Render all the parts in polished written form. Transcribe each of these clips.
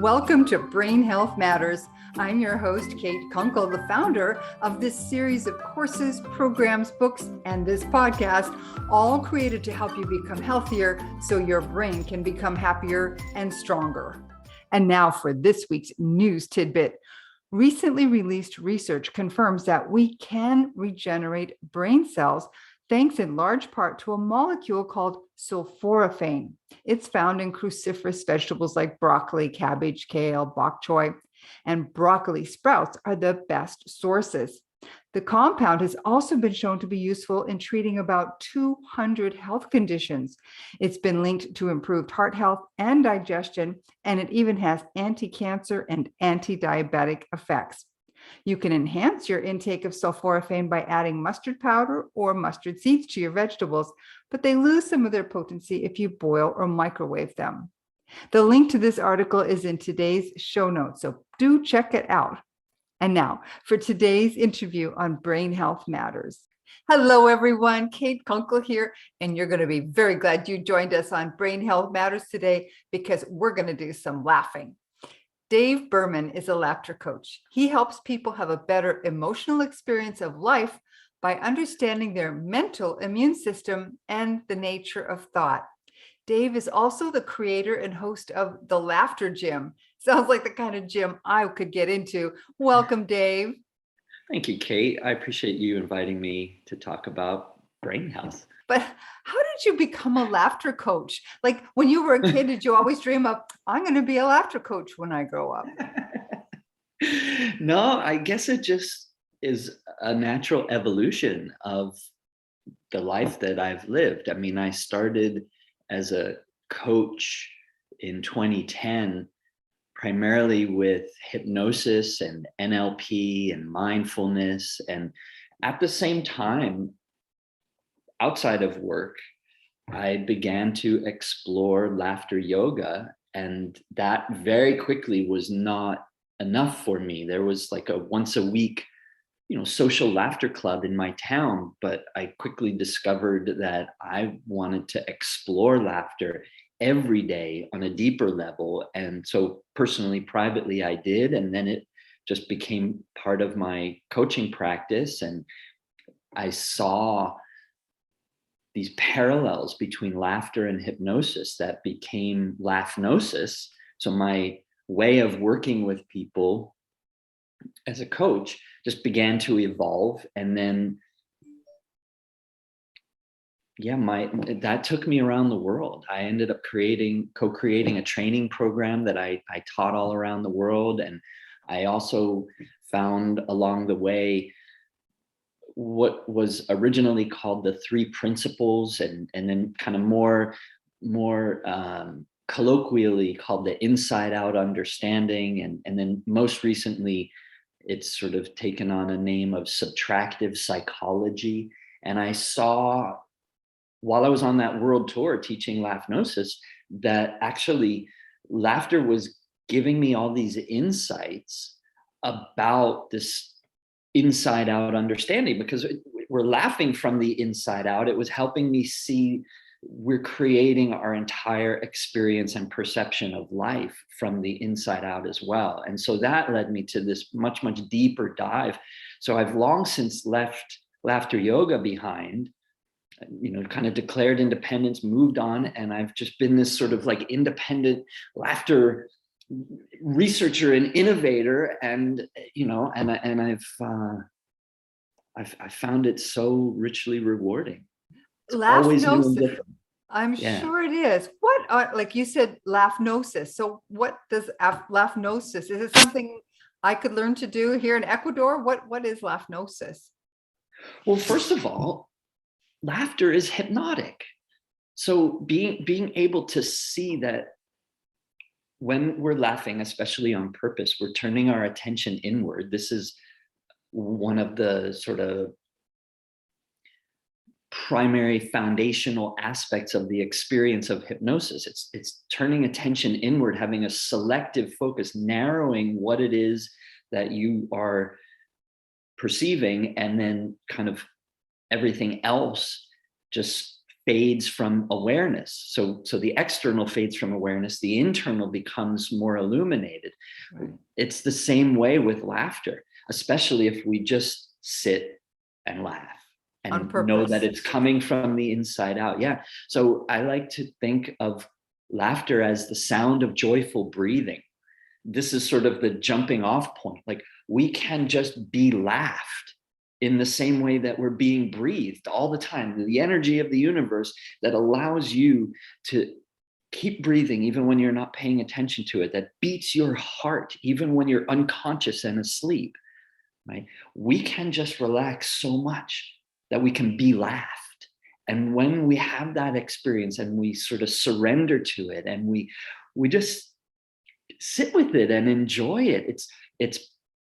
Welcome to Brain Health Matters. I'm your host, Kate Kunkel, the founder of this series of courses, programs, books, and this podcast, all created to help you become healthier so your brain can become happier and stronger. And now for this week's news tidbit. Recently released research confirms that we can regenerate brain cells thanks in large part to a molecule called sulforaphane. It's found in cruciferous vegetables like broccoli, cabbage, kale, bok choy, and broccoli sprouts are the best sources. The compound has also been shown to be useful in treating about 200 health conditions. It's been linked to improved heart health and digestion, and it even has anti-cancer and anti-diabetic effects. You can enhance your intake of sulforaphane by adding mustard powder or mustard seeds to your vegetables, but they lose some of their potency if you boil or microwave them. The link to this article is in today's show notes, so do check it out. And now for today's interview on Brain Health Matters. Hello, everyone. Kate Kunkel here, and you're going to be very glad you joined us on Brain Health Matters today because we're going to do some laughing. Dave Berman is a laughter coach. He helps people have a better emotional experience of life by understanding their mental immune system and the nature of thought. Dave is also the creator and host of The Laughter Gym. Sounds like the kind of gym I could get into. Welcome, Dave. Thank you, Kate. I appreciate you inviting me to talk about brain health. But how did you become a laughter coach? Like when you were a kid, did you always dream of, I'm going to be a laughter coach when I grow up? No, I guess it just is a natural evolution of the life that I've lived. I mean, I started as a coach in 2010, primarily with hypnosis and NLP and mindfulness. And at the same time, outside of work, I began to explore laughter yoga, and that very quickly was not enough for me. There was like a once a week, social laughter club in my town, but I quickly discovered that I wanted to explore laughter every day on a deeper level. And so personally, privately, I did, and then it just became part of my coaching practice. And I saw these parallels between laughter and hypnosis that became Laughnosis. So my way of working with people as a coach just began to evolve. And then, that took me around the world. I ended up co-creating a training program that I taught all around the world. And I also found along the way what was originally called the 3 principles, and then kind of more colloquially called the inside out understanding. And then most recently, it's sort of taken on a name of subtractive psychology. And I saw, while I was on that world tour teaching Laughnosis, that actually laughter was giving me all these insights about this inside out understanding, because we're laughing from the inside out. It was helping me see we're creating our entire experience and perception of life from the inside out as well. And so that led me to this much, much deeper dive. So I've long since left laughter yoga behind, kind of declared independence, moved on, and I've just been this sort of like independent laughter researcher and innovator, and I've found it so richly rewarding. Laughnosis. I'm sure it is. What are, like you said, Laughnosis. So what does Laughnosis? Is it something I could learn to do here in Ecuador? What is Laughnosis? Well, first of all, laughter is hypnotic. So being able to see that when we're laughing, especially on purpose, we're turning our attention inward. This is one of the sort of primary foundational aspects of the experience of hypnosis. It's turning attention inward, having a selective focus, narrowing what it is that you are perceiving, and then kind of everything else just fades from awareness. So the external fades from awareness, the internal becomes more illuminated. Right. It's the same way with laughter, especially if we just sit and laugh On and know purpose. that it's coming from the inside out. Yeah. So I like to think of laughter as the sound of joyful breathing. This is sort of the jumping off point. Like, we can just be laughed in the same way that we're being breathed all the time. The energy of the universe that allows you to keep breathing even when you're not paying attention to it, that beats your heart even when you're unconscious and asleep, right? We can just relax so much that we can be laughed. And when we have that experience and we sort of surrender to it and we just sit with it and enjoy it, it's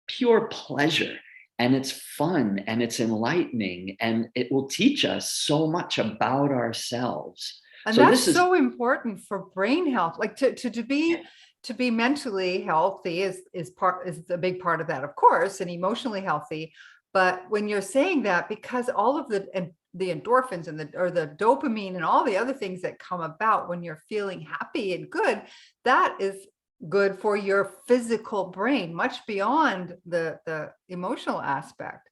pure pleasure. And it's fun and it's enlightening, and it will teach us so much about ourselves. And So that's this is, so important for brain health. Like to be mentally healthy is a big part of that, of course, and emotionally healthy. But when you're saying that, because all of the endorphins and the dopamine and all the other things that come about when you're feeling happy and good, that is good for your physical brain, much beyond the emotional aspect.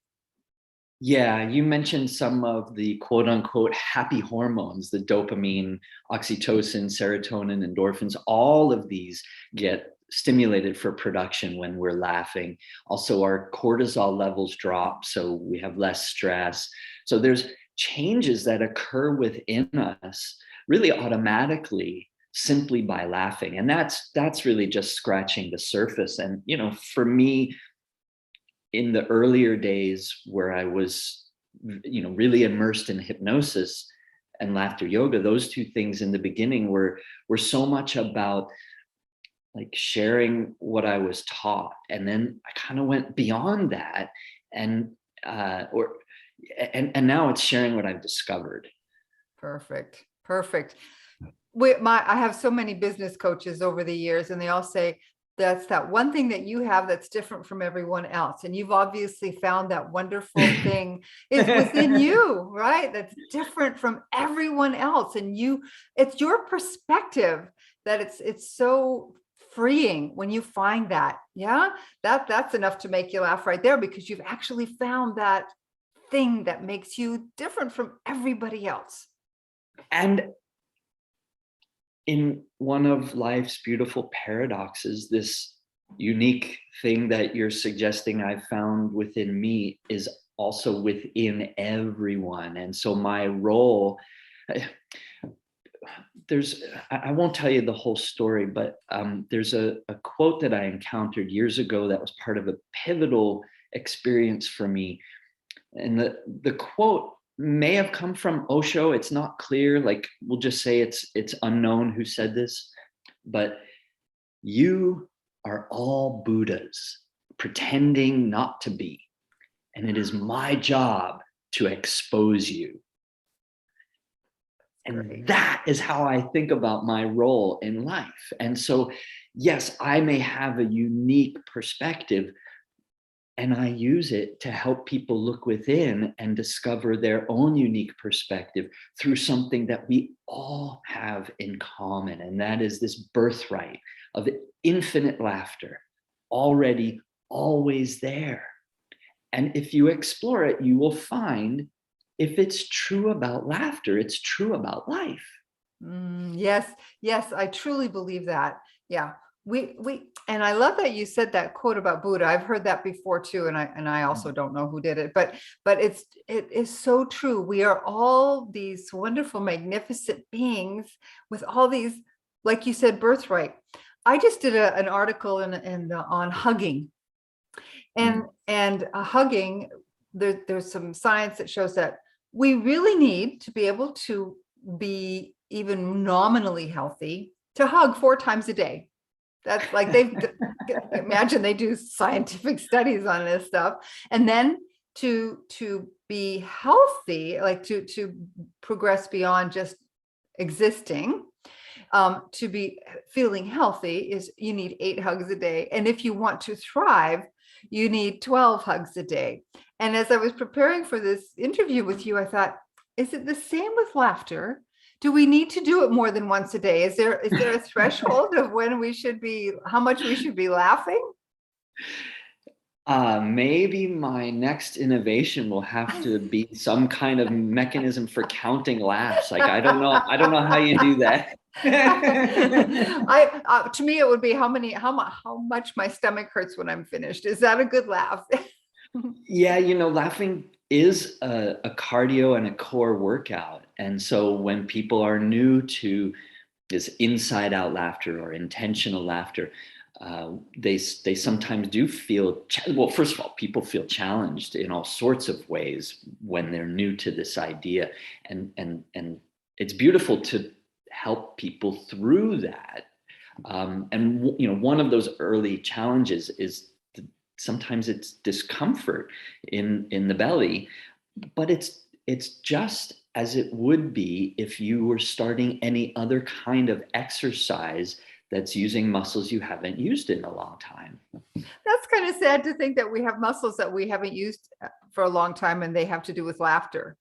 yeah, you mentioned some of the quote unquote happy hormones, the dopamine, oxytocin, serotonin, endorphins. All of these get stimulated for production when we're laughing. Also, our cortisol levels drop, so we have less stress. So there's changes that occur within us really automatically simply by laughing. And that's really just scratching the surface. And, for me, in the earlier days where I was, really immersed in hypnosis and laughter yoga, those two things in the beginning were so much about like sharing what I was taught. And then I kind of went beyond that, and now it's sharing what I've discovered. Perfect. I have so many business coaches over the years, and they all say that's that one thing that you have that's different from everyone else. And you've obviously found that wonderful thing is within you, right? That's different from everyone else. And it's your perspective that it's so freeing when you find that. Yeah, that's enough to make you laugh right there, because you've actually found that thing that makes you different from everybody else. And in one of life's beautiful paradoxes, this unique thing that you're suggesting I've found within me is also within everyone. And so my role, I won't tell you the whole story, but there's a quote that I encountered years ago that was part of a pivotal experience for me. And the quote may have come from Osho. It's not clear. Like, we'll just say it's unknown who said this, but you are all Buddhas pretending not to be. And it is my job to expose you. And Great. that is how I think about my role in life. And so, yes, I may have a unique perspective, and I use it to help people look within and discover their own unique perspective through something that we all have in common. And that is this birthright of infinite laughter, already always there. And if you explore it, you will find if it's true about laughter, it's true about life. Yes, I truly believe that. Yeah. And I love that you said that quote about Buddha. I've heard that before too, and I also don't know who did it, but it is so true. We are all these wonderful, magnificent beings with all these, like you said, birthright. I just did an article on hugging, and hugging. There's some science that shows that we really need to be able to be even nominally healthy to hug 4 times a day. That's like imagine they do scientific studies on this stuff. And then to be healthy, like to progress beyond just existing, to be feeling healthy, is you need 8 hugs a day. And if you want to thrive, you need 12 hugs a day. And as I was preparing for this interview with you, I thought, is it the same with laughter? Do we need to do it more than once a day? Is there a threshold of how much we should be laughing? Maybe my next innovation will have to be some kind of mechanism for counting laughs. Like, I don't know. I don't know how you do that. To me, it would be how much my stomach hurts when I'm finished. Is that a good laugh? Yeah, laughing is a cardio and a core workout. And so when people are new to this inside out laughter or intentional laughter, they sometimes do feel, well, first of all, people feel challenged in all sorts of ways when they're new to this idea. And it's beautiful to help people through that. And one of those early challenges is sometimes it's discomfort in the belly, but it's just as it would be if you were starting any other kind of exercise that's using muscles you haven't used in a long time. That's kind of sad to think that we have muscles that we haven't used for a long time and they have to do with laughter.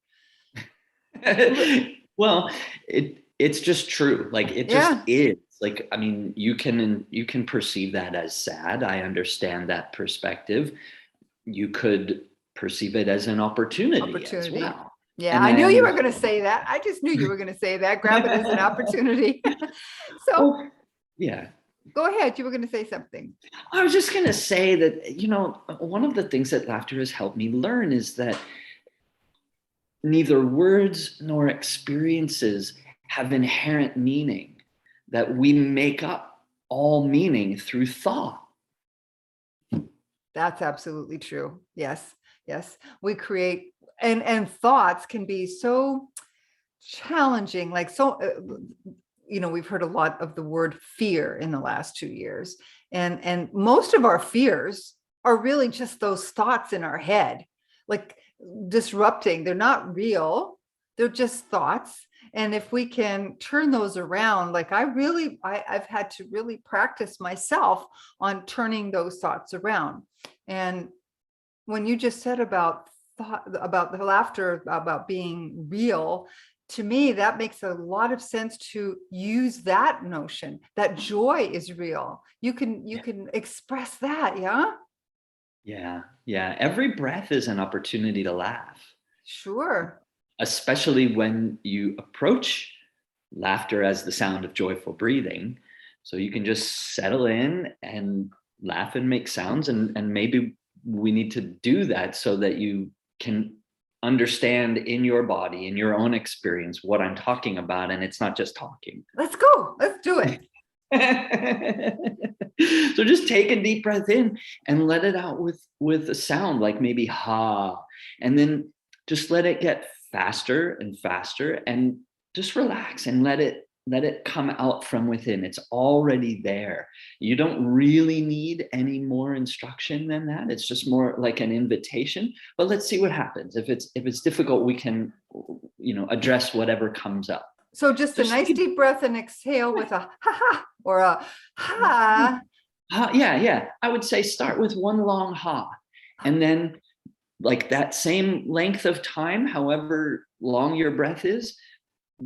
Well, it's just true. Like, it just is. Like, I mean, you can perceive that as sad. I understand that perspective. You could perceive it as an opportunity. As well. Yeah, I knew you were going to say that. I just knew you were going to say that. Grab it as an opportunity. So, yeah. Go ahead. You were going to say something. I was just going to say that, one of the things that laughter has helped me learn is that neither words nor experiences have inherent meaning, that we make up all meaning through thought. That's absolutely true. Yes. We create, and thoughts can be so challenging. Like, we've heard a lot of the word fear in the last 2 years. And most of our fears are really just those thoughts in our head, like disrupting. They're not real. They're just thoughts. And if we can turn those around, like I've had to really practice myself on turning those thoughts around. And when you just said about the laughter, about being real, to me, that makes a lot of sense to use that notion that joy is real. You can express that. Yeah. Every breath is an opportunity to laugh. Sure. Especially when you approach laughter as the sound of joyful breathing. So you can just settle in and laugh and make sounds. And maybe we need to do that so that you can understand in your body, in your own experience, what I'm talking about. And it's not just talking. Let's go. Let's do it. So just take a deep breath in and let it out with a sound, like maybe ha, and then just let it get faster and faster, and just relax and let it come out from within. It's already there. You don't really need any more instruction than that. It's just more like an invitation. But let's see what happens. If it's difficult, we can address whatever comes up. So just a nice deep breath and exhale with a ha ha or a ha. Yeah. I would say start with one long ha, and then like that same length of time, however long your breath is,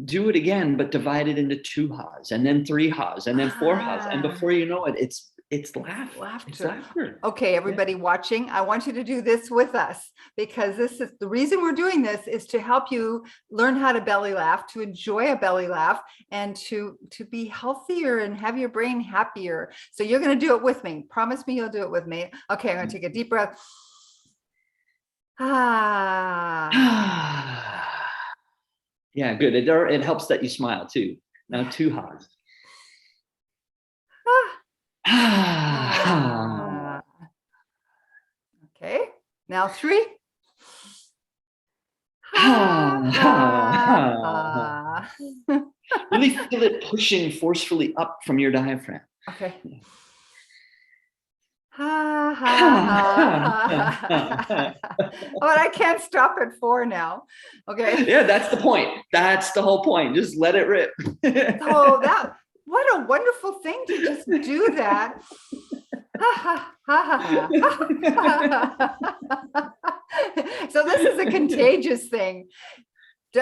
do it again, but divide it into 2 ha's, and then 3 ha's, and then 4 ha's. And before you know it, it's laughter. It's laughter. Okay, everybody watching, I want you to do this with us, because this is the reason we're doing this, is to help you learn how to belly laugh, to enjoy a belly laugh, and to be healthier and have your brain happier. So you're going to do it with me. Promise me you'll do it with me. Okay, I'm going to take a deep breath. Yeah, good. It helps that you smile too. Now 2 ha's. Okay, now 3. Really feel it pushing forcefully up from your diaphragm. Okay. But I can't stop at 4 now. Okay. Yeah, that's the point. That's the whole point. Just let it rip. So what a wonderful thing to just do that. So this is a contagious thing.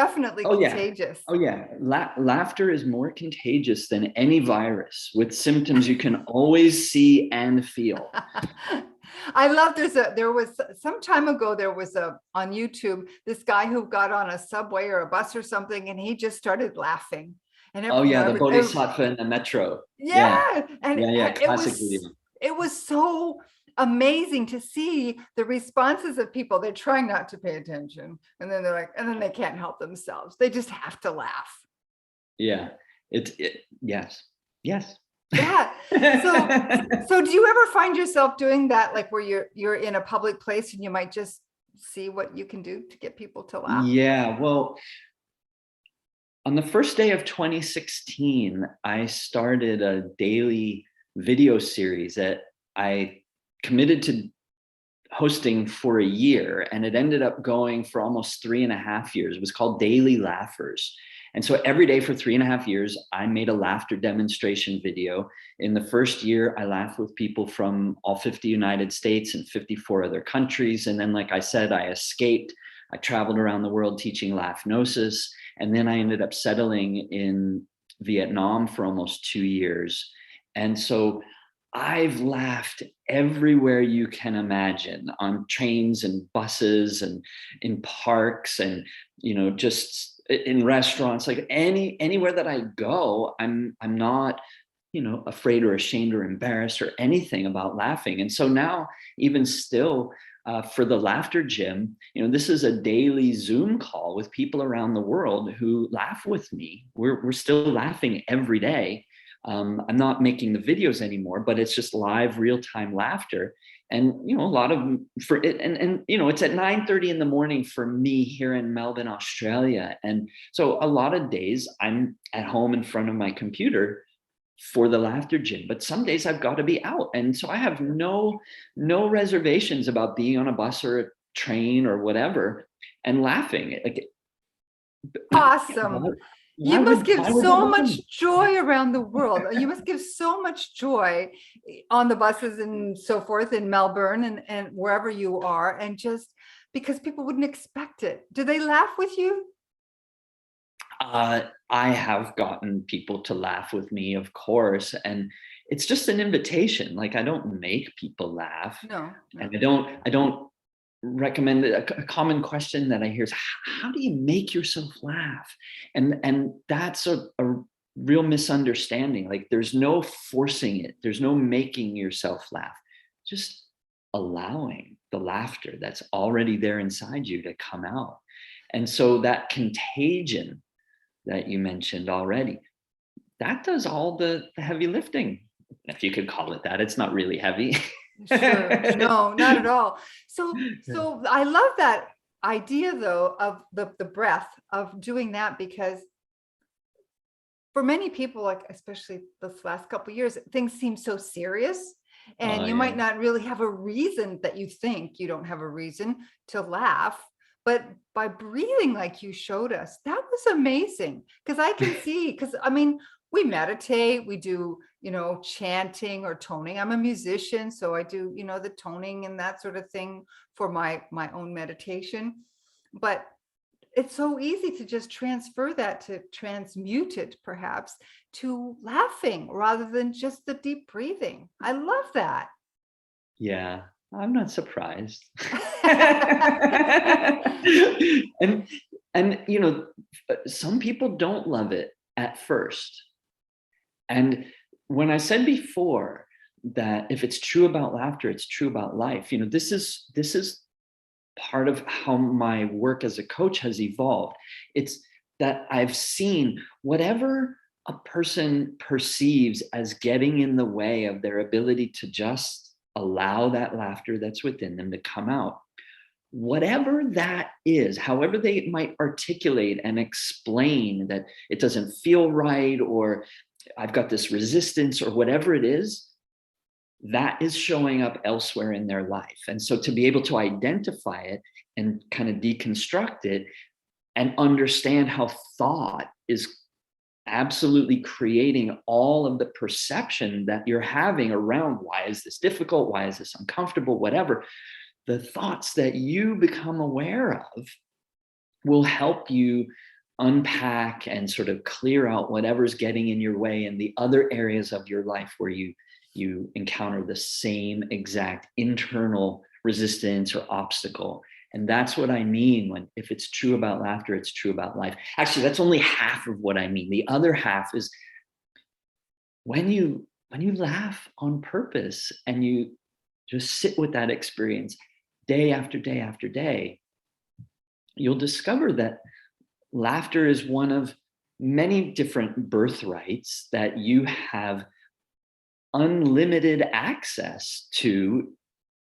definitely Oh yeah. contagious. Oh yeah. Laughter is more contagious than any virus, with symptoms you can always see and feel. I love there was some time ago, there was on YouTube, this guy who got on a subway or a bus or something, and he just started laughing. And Oh yeah, the Bodhisattva in the metro. Yeah. yeah, and Yeah, yeah. it Classic video. was it was so amazing to see the responses of people. They're trying not to pay attention, and then they're like, and then they can't help themselves. They just have to laugh. Yeah. Yes. Yes. Yeah. So do you ever find yourself doing that, like where you're in a public place and you might just see what you can do to get people to laugh? Yeah. Well, on the first day of 2016, I started a daily video series that I committed to hosting for a year, and it ended up going for almost 3.5 years. It was called Daily Laughers. And so every day for 3.5 years, I made a laughter demonstration video. In the first year, I laughed with people from all 50 United States and 54 other countries. And then, like I said, I escaped. I traveled around the world teaching Laughnosis. And then I ended up settling in Vietnam for almost 2 years. And so I've laughed everywhere you can imagine, on trains and buses and in parks and, just in restaurants, like anywhere that I go, I'm not, afraid or ashamed or embarrassed or anything about laughing. And so now, even still, for the Laughter Gym, this is a daily Zoom call with people around the world who laugh with me. We're still laughing every day. I'm not making the videos anymore, but it's just live, real-time laughter. And a lot of them for it, and it's at 9:30 in the morning for me here in Melbourne, Australia. And so a lot of days I'm at home in front of my computer for the Laughter Gym, but some days I've got to be out. And so I have no reservations about being on a bus or a train or whatever and laughing. Like, Awesome. why You must would give why would so that much happen? joy around the world. You must give so much joy on the buses and so forth in Melbourne and wherever you are, and just because people wouldn't expect it. Do they laugh with you? I have gotten people to laugh with me, of course, and it's just an invitation. Like, I don't make people laugh, No, and no. I don't recommend it. A common question that I hear is, how do you make yourself laugh? And that's a real misunderstanding. Like, there's no forcing it. There's no making yourself laugh. Just allowing the laughter that's already there inside you to come out. And so that contagion that you mentioned already, that does all the heavy lifting, if you could call it that. It's not really heavy. Sure. No, not at all. So I love that idea though of the breath of doing that, because for many people, like especially this last couple of years, things seem so serious, and Oh you yeah. might not really have a reason, that you think you don't have a reason to laugh. But by breathing like you showed us, that was amazing. Because I can see, because I mean, we meditate, we do, chanting or toning. I'm a musician, so I do, the toning and that sort of thing for my own meditation. But it's so easy to just transfer that, to transmute it perhaps to laughing rather than just the deep breathing. I love that. Yeah, I'm not surprised. and some people don't love it at first. And when I said before that if it's true about laughter, it's true about life, this is part of how my work as a coach has evolved. It's that I've seen whatever a person perceives as getting in the way of their ability to just allow that laughter that's within them to come out. Whatever that is, however they might articulate and explain that it doesn't feel right, or I've got this resistance, or whatever it is, that is showing up elsewhere in their life. And so to be able to identify it and kind of deconstruct it and understand how thought is absolutely creating all of the perception that you're having around, why is this difficult? Why is this uncomfortable? Whatever. The thoughts that you become aware of will help you unpack and sort of clear out whatever's getting in your way in the other areas of your life where you encounter the same exact internal resistance or obstacle. And that's what I mean when, if it's true about laughter, it's true about life. Actually, that's only half of what I mean. The other half is when you laugh on purpose and you just sit with that experience day after day after day, you'll discover that laughter is one of many different birthrights that you have unlimited access to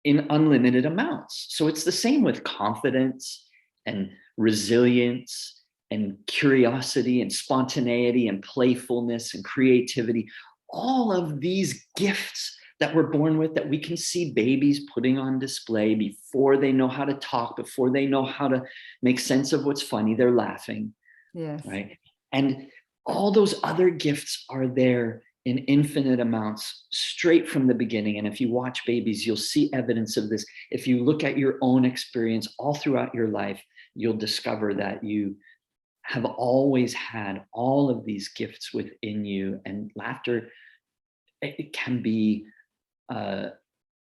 in unlimited amounts. So it's the same with confidence and resilience and curiosity and spontaneity and playfulness and creativity. All of these gifts that we're born with, that we can see babies putting on display before they know how to talk, before they know how to make sense of what's funny, they're laughing. Yes. Right. And all those other gifts are there in infinite amounts straight from the beginning. And if you watch babies, you'll see evidence of this. If you look at your own experience all throughout your life, you'll discover that you have always had all of these gifts within you. And laughter, it can be a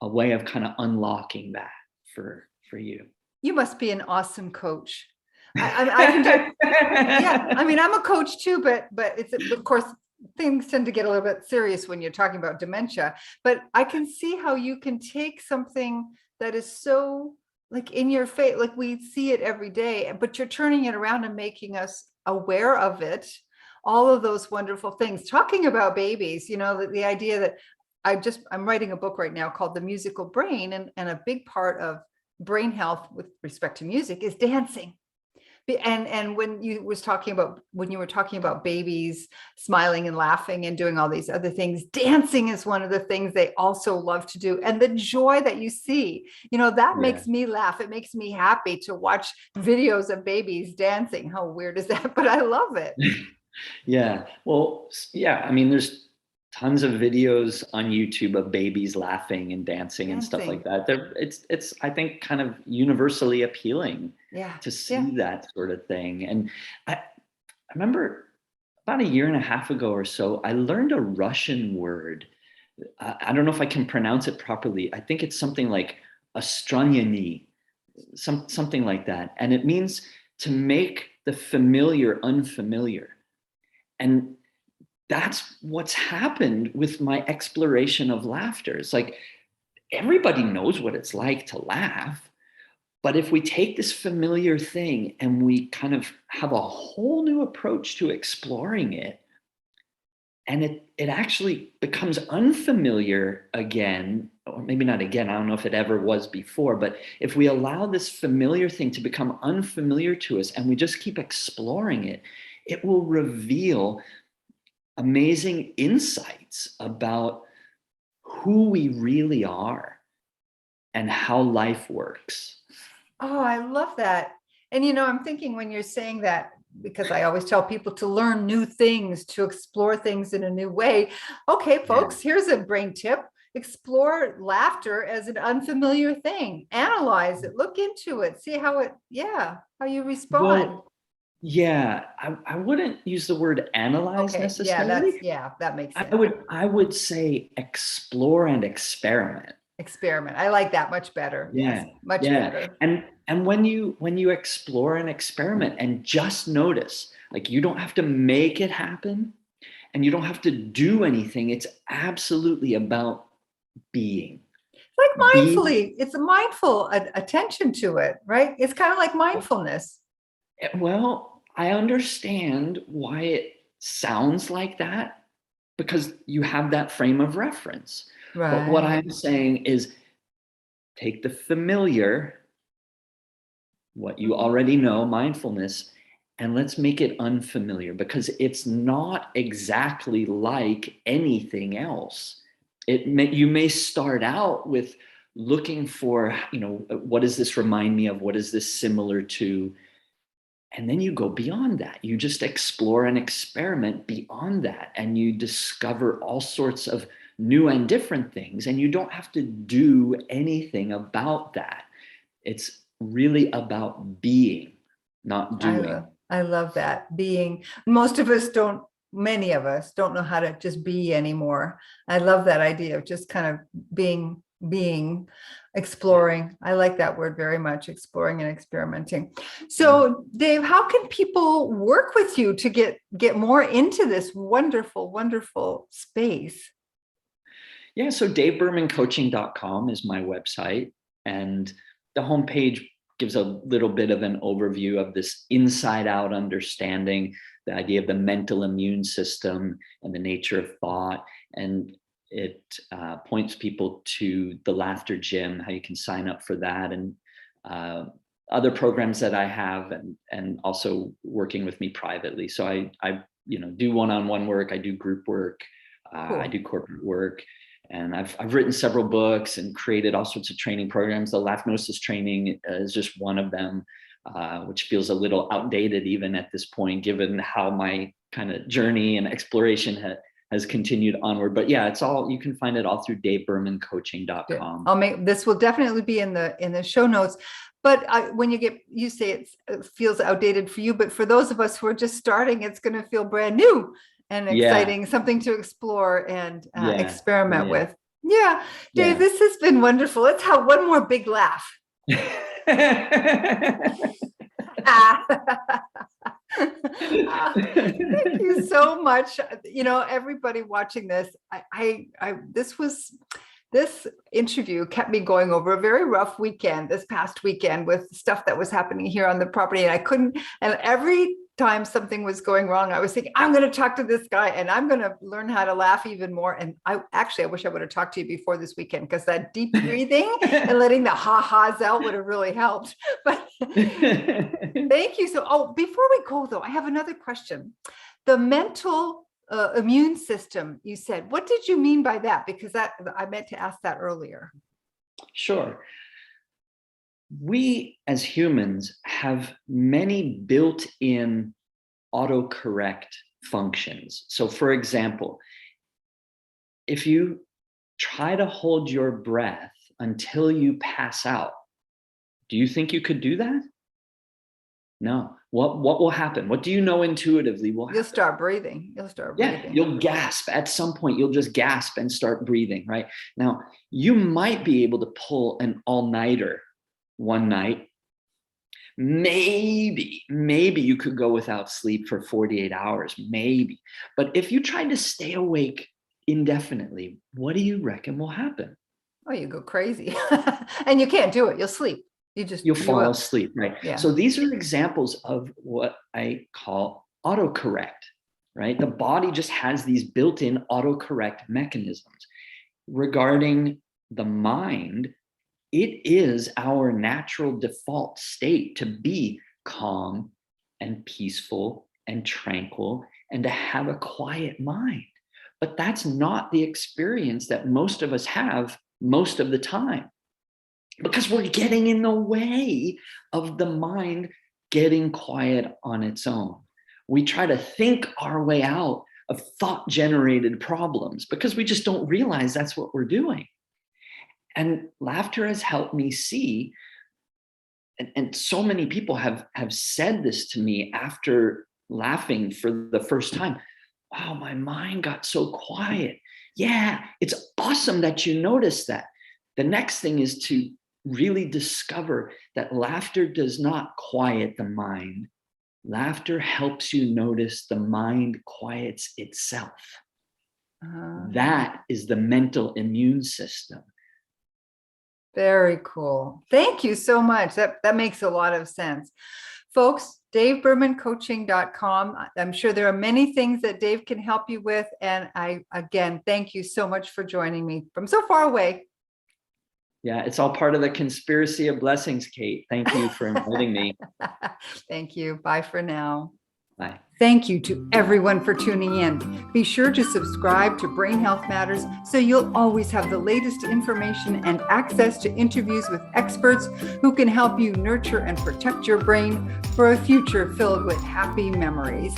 way of kind of unlocking that for you. You must be an awesome coach. I can do, yeah. I mean, I'm a coach too, but it's, of course, things tend to get a little bit serious when you're talking about dementia, but I can see how you can take something that is so like in your face, like we see it every day, but you're turning it around and making us aware of it. All of those wonderful things, talking about babies, the idea that I'm writing a book right now called The Musical Brain. And a big part of brain health with respect to music is dancing. And when you were talking about babies smiling and laughing and doing all these other things, dancing is one of the things they also love to do. And the joy that you see, that makes me laugh. It makes me happy to watch videos of babies dancing. How weird is that? But I love it. Yeah. Well, yeah. I mean, there's tons of videos on YouTube of babies laughing and dancing and stuff like that. It's I think kind of universally appealing to see that sort of thing. And I remember about a year and a half ago or so, I learned a Russian word. I don't know if I can pronounce it properly. I think it's something like astronomy, something like that. And it means to make the familiar unfamiliar. And that's what's happened with my exploration of laughter. It's like everybody knows what it's like to laugh, but if we take this familiar thing and we kind of have a whole new approach to exploring it, and it actually becomes unfamiliar again, or maybe not again, I don't know if it ever was before, but if we allow this familiar thing to become unfamiliar to us and we just keep exploring it, it will reveal amazing insights about who we really are and how life works. Oh, I love that. And, I'm thinking when you're saying that, because I always tell people to learn new things, to explore things in a new way. Okay, folks, here's a brain tip. Explore laughter as an unfamiliar thing. Analyze it, look into it, see how you respond. Well, yeah, I wouldn't use the word analyze necessarily. That makes sense. I would say explore and experiment. Experiment. I like that much better. Yeah, much better. And when you explore and experiment and just notice, like you don't have to make it happen and you don't have to do anything. It's absolutely about being. Like mindfully, it's a mindful attention to it, right? It's kind of like mindfulness. Well, I understand why it sounds like that because you have that frame of reference. Right. But what I'm saying is take the familiar, what you already know, mindfulness, and let's make it unfamiliar because it's not exactly like anything else. You may start out with looking for, what does this remind me of? What is this similar to? And then you go beyond that. You just explore and experiment beyond that. And you discover all sorts of new and different things. And you don't have to do anything about that. It's really about being. not doing. I love that. Being, many of us don't know how to just be anymore. I love that idea of just kind of being, exploring. I like that word very much, exploring and experimenting. So Dave, how can people work with you to get more into this wonderful, wonderful space? Yeah, so davebermancoaching.com is my website, and the homepage gives a little bit of an overview of this inside out understanding, the idea of the mental immune system and the nature of thought. And it points people to the Laughter Gym, how you can sign up for that, and other programs that I have, and also working with me privately. So I do one-on-one work, I do group work, Cool. I do corporate work. And I've written several books and created all sorts of training programs. The Laughnosis training is just one of them, which feels a little outdated even at this point, given how my kind of journey and exploration has continued onward. But yeah, it's all, you can find it all through davebermancoaching.com. This will definitely be in the show notes. But when you say it feels outdated for you, but for those of us who are just starting, it's going to feel brand new and exciting, something to explore and experiment with. Yeah, Dave, this has been wonderful. Let's have one more big laugh. Thank you so much. Everybody watching this, this interview kept me going over a very rough weekend, this past weekend, with stuff that was happening here on the property. And every time something was going wrong, I was thinking, I'm going to talk to this guy and I'm going to learn how to laugh even more. And I wish I would have talked to you before this weekend, because that deep breathing and letting the ha-has out would have really helped. But thank you. So, before we go though, I have another question. The mental immune system, you said, what did you mean by that? Because I meant to ask that earlier. Sure. We as humans have many built-in autocorrect functions. So for example, if you try to hold your breath until you pass out, do you think you could do that? No. What will happen? What do you know intuitively will happen? You'll start breathing. Yeah, you'll gasp. At some point, you'll just gasp and start breathing, right? Now, you might be able to pull an all-nighter one night. Maybe you could go without sleep for 48 hours, maybe. But if you tried to stay awake indefinitely, what do you reckon will happen? Oh, you go crazy. And you can't do it. You'll sleep. You'll fall asleep, right? Yeah. So these are examples of what I call autocorrect, right? The body just has these built-in autocorrect mechanisms. Regarding the mind, it is our natural default state to be calm and peaceful and tranquil and to have a quiet mind. But that's not the experience that most of us have most of the time, because we're getting in the way of the mind getting quiet on its own. We try to think our way out of thought-generated problems because we just don't realize that's what we're doing. And laughter has helped me see, and so many people have said this to me after laughing for the first time. Wow, my mind got so quiet. Yeah, it's awesome that you noticed that. The next thing is to really discover that laughter does not quiet the mind. Laughter helps you notice the mind quiets itself. That is the mental immune system. Very cool. Thank you so much. That makes a lot of sense. Folks, davebermancoaching.com. I'm sure there are many things that Dave can help you with. And again, thank you so much for joining me from so far away. Yeah, it's all part of the conspiracy of blessings, Kate. Thank you for inviting me. Thank you. Bye for now. Bye. Thank you to everyone for tuning in. Be sure to subscribe to Brain Health Matters so you'll always have the latest information and access to interviews with experts who can help you nurture and protect your brain for a future filled with happy memories.